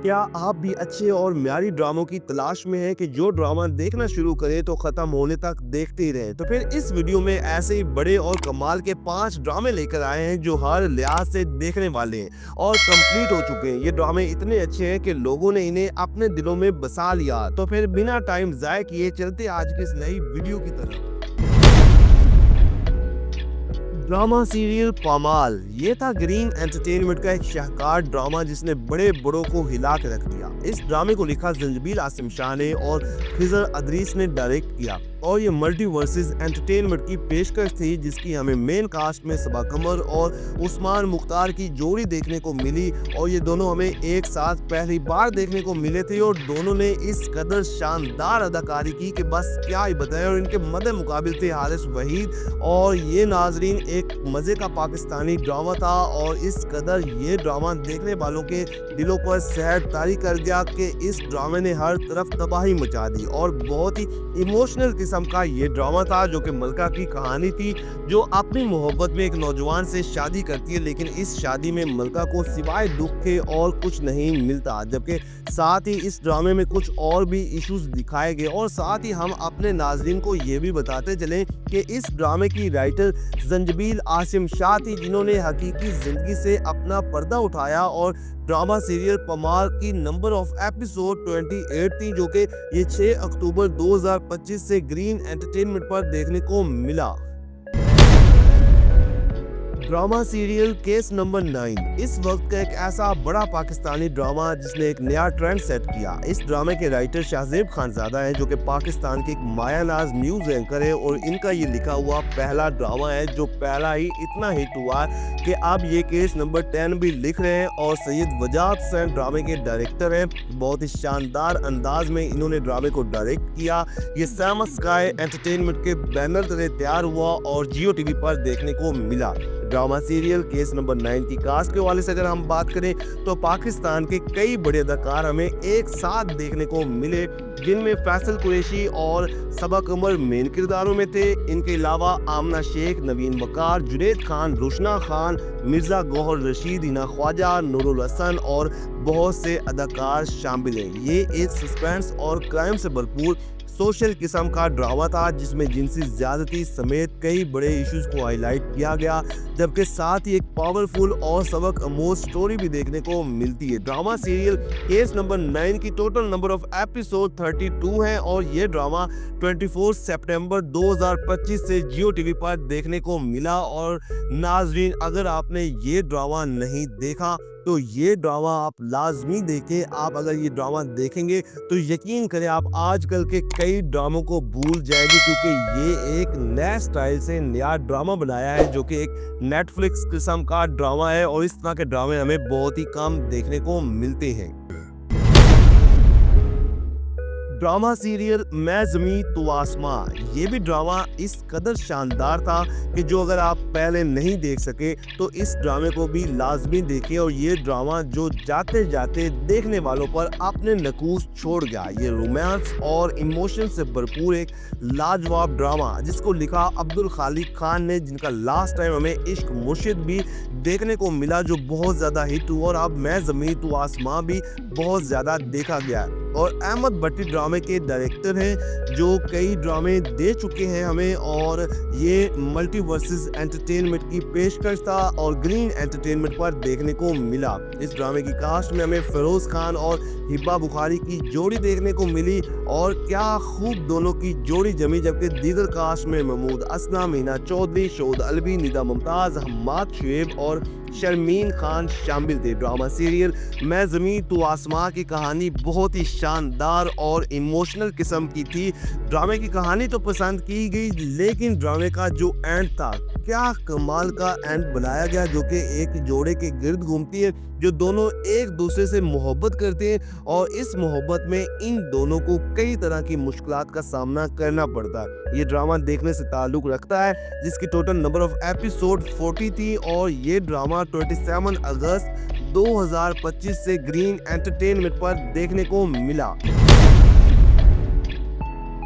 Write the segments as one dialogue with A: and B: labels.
A: کیا آپ بھی اچھے اور معیاری ڈراموں کی تلاش میں ہیں کہ جو ڈرامہ دیکھنا شروع کریں تو ختم ہونے تک دیکھتے ہی رہیں؟ تو پھر اس ویڈیو میں ایسے ہی بڑے اور کمال کے 5 ڈرامے لے کر آئے ہیں جو ہر لحاظ سے دیکھنے والے ہیں اور کمپلیٹ ہو چکے ہیں۔ یہ ڈرامے اتنے اچھے ہیں کہ لوگوں نے انہیں اپنے دلوں میں بسا لیا۔ تو پھر بنا ٹائم ضائع کیے چلتے آج کی اس نئی ویڈیو کی طرف۔ ڈرامہ سیریل پامال، یہ تھا گرین انٹرٹینمنٹ کا ایک شاہکار ڈرامہ جس نے بڑے بڑوں کو ہلا کے رکھ دیا۔ اس ڈرامے کو لکھا زنجبیل عاصم شاہ نے اور خضر ادریس نے ڈائریکٹ کیا اور یہ ملٹی ورسز انٹرٹینمنٹ کی پیشکش تھی جس کی ہمیں مین کاسٹ میں صبا قمر اور عثمان مختار کی جوڑی دیکھنے کو ملی اور یہ دونوں ہمیں ایک ساتھ پہلی بار دیکھنے کو ملے تھے اور دونوں نے اس قدر شاندار اداکاری کی کہ بس کیا ہی بتائیں۔ اور ان کے مدِ مقابل تھے حارث وحید اور یہ ناظرین ایک مزے کا پاکستانی ڈرامہ تھا اور اس قدر یہ ڈرامہ دیکھنے والوں کے دلوں پر سحر طاری کر گیا کہ اس ڈرامے نے ہر طرف تباہی مچا دی اور بہت ہی ایموشنل قسم کا یہ ڈرامہ تھا جو کہ ملکہ کی کہانی تھی جو اپنی محبت میں ایک نوجوان سے شادی کرتی ہے، لیکن اس شادی میں ملکہ کو سوائے دکھ کے اور کچھ نہیں ملتا، جبکہ ساتھ ہی اس ڈرامے میں کچھ اور بھی ایشوز دکھائے گئے اور ساتھ ہی ہم اپنے ناظرین کو یہ بھی بتاتے چلیں کہ اس ڈرامے کی رائٹر زنجبیل عاصم شاہ تھی جنہوں نے حقیقی زندگی سے اپنا پردہ اٹھایا اور ڈرامہ سیریل پمال کی نمبر آف ایپیسوڈ 28 تھی جو کہ یہ 6 اکتوبر 2025 سے گرین انٹرٹینمنٹ پر دیکھنے کو ملا۔ ڈرامہ سیریل کیس نمبر 9 اس وقت کا ایک ایسا بڑا پاکستانی ڈرامہ جس نے ایک نیا ٹرینڈ سیٹ کیا۔ اس ڈرامے کے رائٹر شہزیب خانزادہ ہیں جو کہ پاکستان کے ایک مایہ ناز نیوز اینکر ہے اور ان کا یہ لکھا ہوا پہلا ڈرامہ ہے جو پہلا ہی اتنا ہٹ ہوا کہ اب یہ کیس نمبر 10 بھی لکھ رہے ہیں اور سید وجاد حسین ڈرامے کے ڈائریکٹر ہیں۔ بہت ہی شاندار انداز میں انہوں نے ڈرامے کو ڈائریکٹ کیا۔ یہ سیما اسکائی انٹرٹینمنٹ کے بینر تلے تیار ہوا اور جیو ٹی وی پر دیکھنے کو ملا۔ ڈرامہ سیریل کیس نمبر 9 کی کاسٹ کے حوالے سے اگر ہم بات کریں تو پاکستان کے کئی بڑے اداکار ہمیں ایک ساتھ دیکھنے کو ملے جن میں فیصل قریشی اور صبا قمر مین کرداروں میں تھے۔ ان کے علاوہ آمنہ شیخ، نوین وقار، جنید خان، روشنا خان، مرزا گوہر رشید، ہنا خواجہ، نور الحسن اور بہت سے اداکار شامل ہیں۔ یہ ایک سسپینس اور کرائم سے بھرپور سوشل قسم کا ڈرامہ تھا جس میں جنسی زیادتی سمیت کئی بڑے ایشوز کو ہائی لائٹ کیا گیا، جبکہ ساتھ ہی ایک پاورفل اور سبق آموز سٹوری بھی دیکھنے کو ملتی ہے۔ ڈرامہ سیریل کیس نمبر 9 کی ٹوٹل نمبر آف ایپیسوڈ 32 ہیں اور یہ ڈرامہ 24 سپٹمبر 2025 سے جیو ٹی وی پر دیکھنے کو ملا۔ اور ناظرین اگر آپ نے یہ ڈرامہ نہیں دیکھا تو یہ ڈرامہ آپ لازمی دیکھیں۔ آپ اگر یہ ڈرامہ دیکھیں گے تو یقین کریں آپ آج کل کے کئی ڈراموں کو بھول جائیں گے کیونکہ یہ ایک نئے سٹائل سے نیا ڈرامہ بنایا ہے جو کہ ایک نیٹ فلکس قسم کا ڈرامہ ہے اور اس طرح کے ڈرامے ہمیں بہت ہی کم دیکھنے کو ملتے ہیں۔ ڈرامہ سیریل میں زمیں تو آسماں، یہ بھی ڈرامہ اس قدر شاندار تھا کہ جو اگر آپ پہلے نہیں دیکھ سکے تو اس ڈرامے کو بھی لازمی دیکھیں اور یہ ڈرامہ جو جاتے جاتے دیکھنے والوں پر اپنے نقوش چھوڑ گیا۔ یہ رومانس اور ایموشن سے بھرپور ایک لاجواب ڈرامہ جس کو لکھا عبدالخالق خان نے، جن کا لاسٹ ٹائم ہمیں عشق مرشد بھی دیکھنے کو ملا جو بہت زیادہ ہٹ ہوا اور اب میں زمیں تو آسماں بھی بہت زیادہ دیکھا گیا۔ اور احمد بٹی ڈرامے کے ڈائریکٹر ہیں جو کئی ڈرامے دے چکے ہیں ہمیں اور یہ ملٹی ورسز انٹرٹینمنٹ کی پیشکش تھا اور گرین انٹرٹینمنٹ پر دیکھنے کو ملا۔ اس ڈرامے کی کاسٹ میں ہمیں فیروز خان اور ہبہ بخاری کی جوڑی دیکھنے کو ملی اور کیا خوب دونوں کی جوڑی جمی، جبکہ دیگر کاسٹ میں محمود اسلم، مینا چودھری، شہد الوی، ندا ممتاز، حماد شعیب اور شرمین خان شامل تھے۔ ڈرامہ سیریل میں زمیں تو آسماں کی کہانی بہت ہی شاندار اور ایموشنل قسم کی تھی۔ ڈرامے کی کہانی تو پسند کی گئی لیکن ڈرامے کا جو اینڈ تھا کیا کمال کا اینڈ بنایا گیا جو کہ ایک جوڑے کے گرد گھومتی ہے جو دونوں ایک دوسرے سے محبت کرتے ہیں اور اس محبت میں ان دونوں کو کئی طرح کی مشکلات کا سامنا کرنا پڑتا ہے۔ یہ ڈرامہ دیکھنے سے تعلق رکھتا ہے جس کی ٹوٹل نمبر آف ایپیسوڈ 40 تھی اور یہ ڈرامہ 27 اگست 2025 سے گرین انٹرٹینمنٹ پر دیکھنے کو ملا۔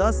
A: 10